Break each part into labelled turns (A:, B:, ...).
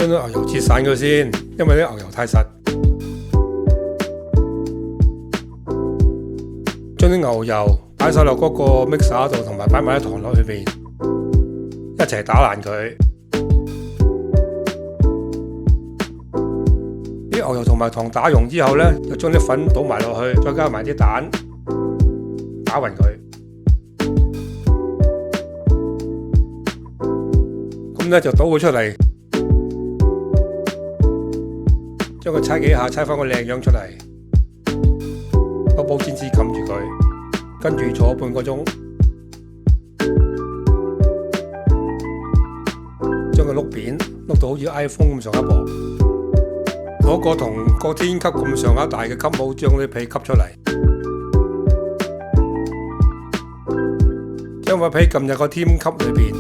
A: 將啲牛油切散佢先，因為啲牛油太實。將啲牛油擺晒落嗰個 mixer 度，同埋擺埋啲糖落去邊，一齊打爛佢。啲牛油同埋糖打溶之後呢，就將啲粉倒埋落去，再加埋啲蛋，打勻佢。咁呢就倒佢出嚟，將佢搓幾下，搓翻個靚樣出嚟。攞保鮮紙冚住佢，跟住坐半個鐘，將佢碌扁，碌到好似 iPhone 咁上下薄。攞個同個天級咁上下大嘅吸帽，將啲皮吸出嚟，將塊皮撳入個天級裏邊，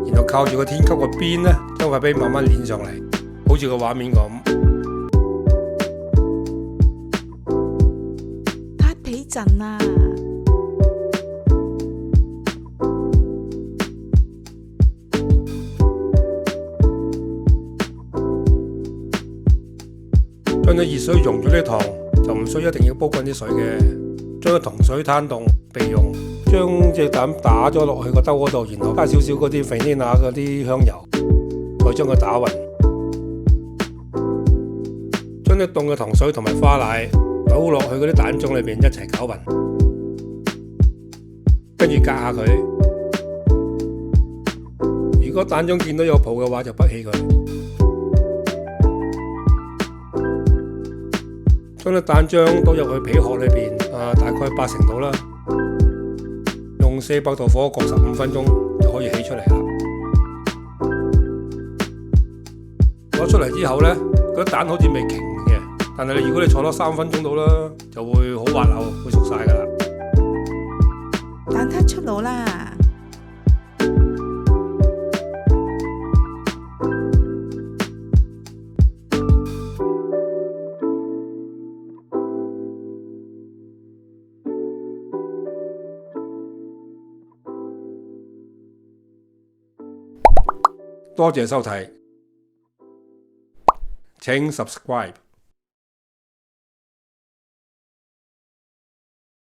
A: 然後靠住個天級個邊呢，將塊皮慢慢攣上嚟，好似個畫面咁。
B: 皮陣啊！
A: 將啲熱水溶咗啲糖，就唔需一定要煲滾啲水嘅。將個糖水攤凍備用。將隻蛋打咗落去個兜嗰度，然後加少少嗰啲肥呢拿嗰啲香油，再將佢打勻。將啲凍嘅糖水同埋花奶倒落去嗰啲蛋漿裏邊一齊攪勻，跟住隔下佢。如果蛋漿見到有泡嘅話，就潷起佢。將啲蛋漿倒入去皮殼裏邊，大概80度啦。用400度火焗15分鐘就可以起出嚟啦。攞出嚟之後呢，嗰啲蛋好似未凝嘅，但係如果你坐多3分鐘到啦，就會好滑溜，會熟晒噶啦。
B: 蛋撻出爐啦！
A: 多謝收睇，請 subscribe。